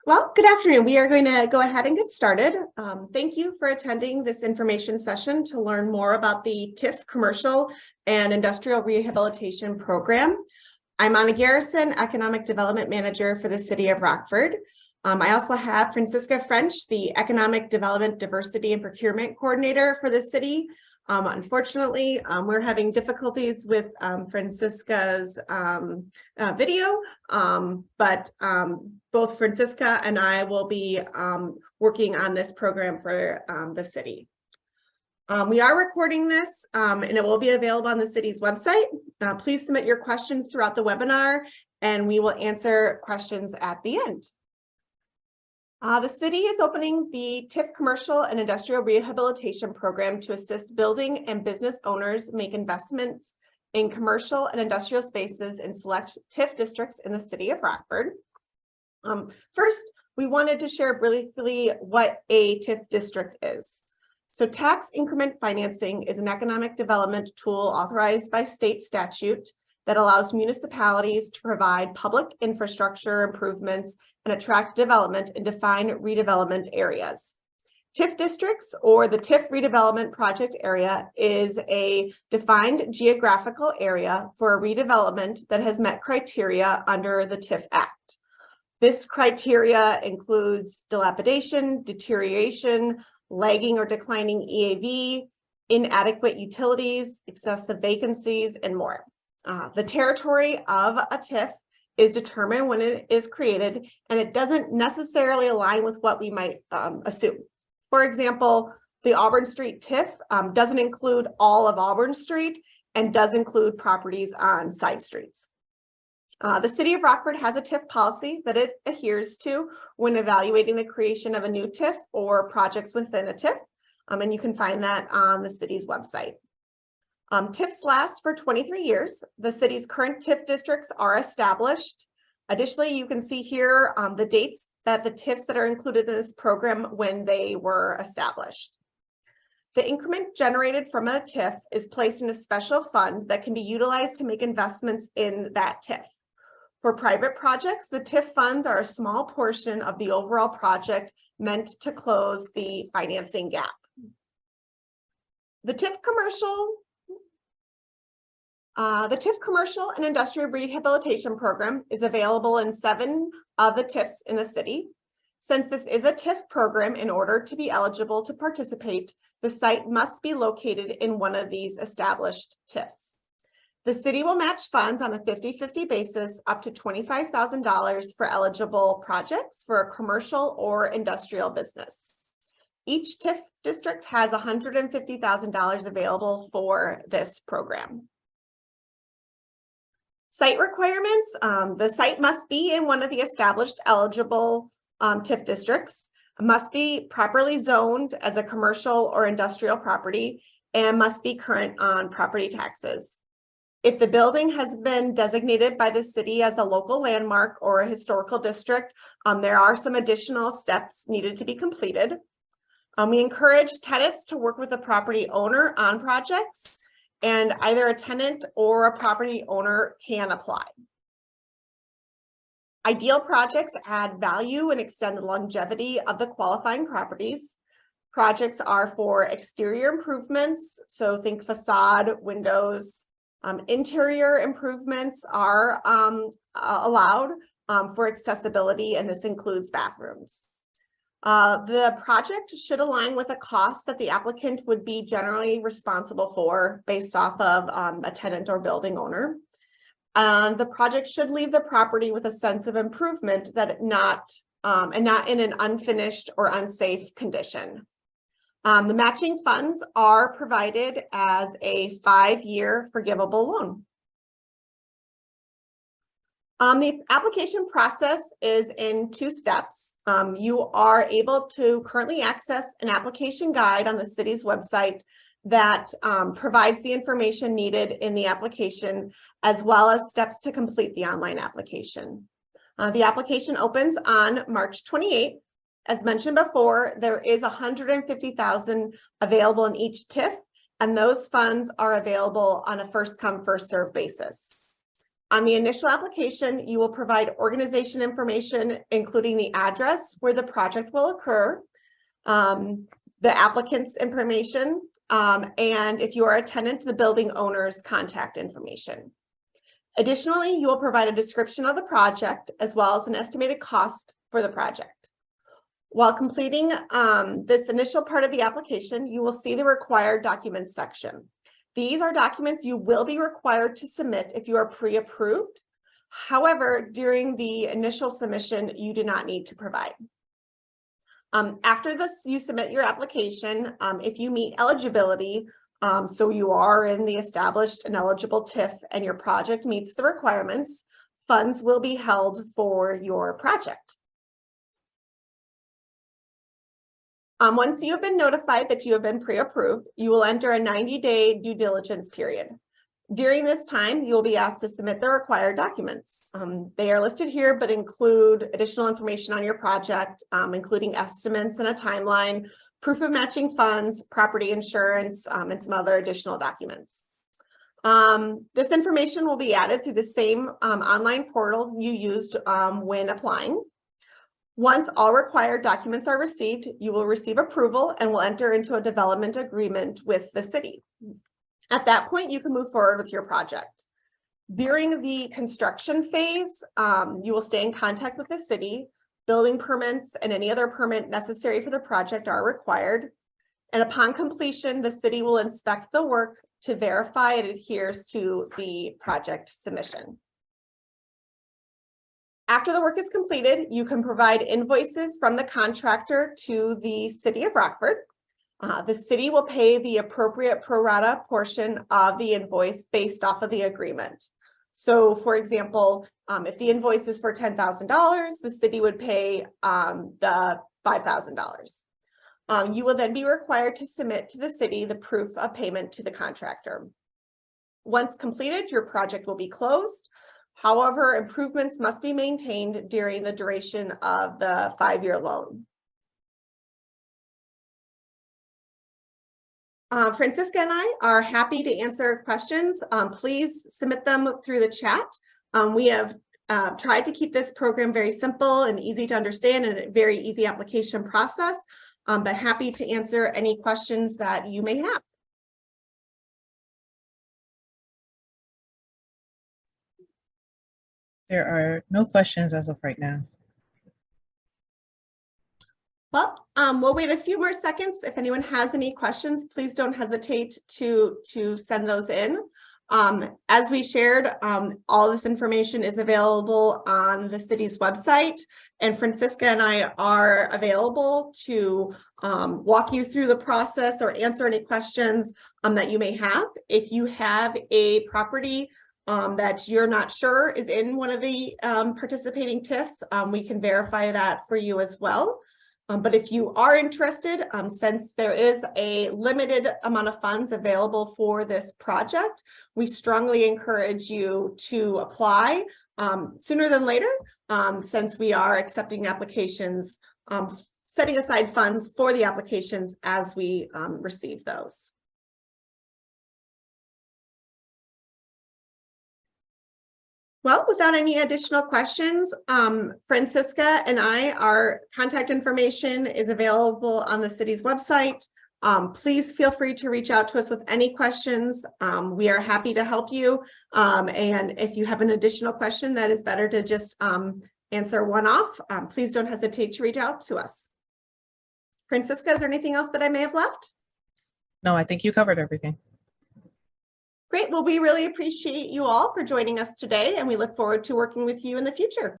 Well, good afternoon. We are going to go ahead and get started. Thank you for attending this information session to learn more about the TIF Commercial and Industrial Rehabilitation Program. I'm Anna Garrison, Economic Development Manager for the City of Rockford. I also have Francisca French, the Economic Development, Diversity, and Procurement Coordinator for the city. Unfortunately, we're having difficulties with Francisca's video, but both Francisca and I will be working on this program for the city. We are recording this and it will be available on the city's website. Please submit your questions throughout the webinar and we will answer questions at the end. The city is opening the TIF Commercial and Industrial Rehabilitation Program to assist building and business owners make investments in commercial and industrial spaces in select TIF districts in the city of Rockford. First, we wanted to share briefly what a TIF district is. So tax increment financing is an economic development tool authorized by state statute that allows municipalities to provide public infrastructure improvements and attract development in defined redevelopment areas. TIF districts, or the TIF redevelopment project area, is a defined geographical area for a redevelopment that has met criteria under the TIF Act. This criteria includes dilapidation, deterioration, lagging or declining EAV, inadequate utilities, excessive vacancies, and more. The territory of a TIF is determined when it is created, and it doesn't necessarily align with what we might assume. For example, the Auburn Street TIF doesn't include all of Auburn Street and does include properties on side streets. The City of Rockford has a TIF policy that it adheres to when evaluating the creation of a new TIF or projects within a TIF, and you can find that on the city's website. TIFs last for 23 years. The city's current TIF districts are established. Additionally, you can see here the dates that the TIFs that are included in this program when they were established. The increment generated from a TIF is placed in a special fund that can be utilized to make investments in that TIF. For private projects, the TIF funds are a small portion of the overall project meant to close the financing gap. The TIF Commercial and Industrial Rehabilitation Program is available in 7 of the TIFs in the city. Since this is a TIF program, in order to be eligible to participate, the site must be located in one of these established TIFs. The city will match funds on a 50-50 basis up to $25,000 for eligible projects for a commercial or industrial business. Each TIF district has $150,000 available for this program. Site requirements, the site must be in one of the established eligible TIF districts, must be properly zoned as a commercial or industrial property, and must be current on property taxes. If the building has been designated by the city as a local landmark or a historical district, there are some additional steps needed to be completed. We encourage tenants to work with the property owner on projects, and either a tenant or a property owner can apply. Ideal projects add value and extend the longevity of the qualifying properties. Projects are for exterior improvements, so think facade, windows. Interior improvements are allowed for accessibility, and this includes bathrooms. The project should align with a cost that the applicant would be generally responsible for based off of a tenant or building owner. The project should leave the property with a sense of improvement that not in an unfinished or unsafe condition. The matching funds are provided as a 5-year forgivable loan. The application process is in 2 steps. You are able to currently access an application guide on the city's website that provides the information needed in the application, as well as steps to complete the online application. The application opens on March 28th. As mentioned before, there is $150,000 available in each TIF, and those funds are available on a first come, first served basis. On the initial application, you will provide organization information, including the address where the project will occur, the applicant's information, and if you are a tenant, the building owner's contact information. Additionally, you will provide a description of the project as well as an estimated cost for the project. While completing this initial part of the application, you will see the required documents section. These are documents you will be required to submit if you are pre-approved. However, during the initial submission, you do not need to provide. After this, you submit your application. If you meet eligibility, so you are in the established and eligible TIF and your project meets the requirements, funds will be held for your project. Once you have been notified that you have been pre-approved, you will enter a 90-day due diligence period. During this time, you will be asked to submit the required documents. They are listed here, but include additional information on your project, including estimates and a timeline, proof of matching funds, property insurance, and some other additional documents. This information will be added through the same online portal you used when applying. Once all required documents are received, you will receive approval and will enter into a development agreement with the city. At that point, you can move forward with your project. During the construction phase, you will stay in contact with the city. Building permits and any other permit necessary for the project are required. And upon completion, the city will inspect the work to verify it adheres to the project submission. After the work is completed, you can provide invoices from the contractor to the city of Rockford. The city will pay the appropriate pro rata portion of the invoice based off of the agreement. So for example, if the invoice is for $10,000, the city would pay the $5,000. You will then be required to submit to the city the proof of payment to the contractor. Once completed, your project will be closed. However, improvements must be maintained during the duration of the 5-year loan. Francisca and I are happy to answer questions. Please submit them through the chat. We have tried to keep this program very simple and easy to understand and a very easy application process, but happy to answer any questions that you may have. There are no questions as of right now. Well, we'll wait a few more seconds. If anyone has any questions, please don't hesitate to send those in. As we shared, all this information is available on the city's website, and Francisca and I are available to walk you through the process or answer any questions that you may have. If you have a property that you're not sure is in one of the participating TIFs, we can verify that for you as well. But if you are interested, since there is a limited amount of funds available for this project, we strongly encourage you to apply sooner than later, since we are accepting applications, setting aside funds for the applications as we receive those. Well, without any additional questions, Francisca and our contact information is available on the city's website. Please feel free to reach out to us with any questions. We are happy to help you. And if you have an additional question that is better to just answer one-off, please don't hesitate to reach out to us. Francisca, is there anything else that I may have left? No, I think you covered everything. Great. Well, we really appreciate you all for joining us today, and we look forward to working with you in the future.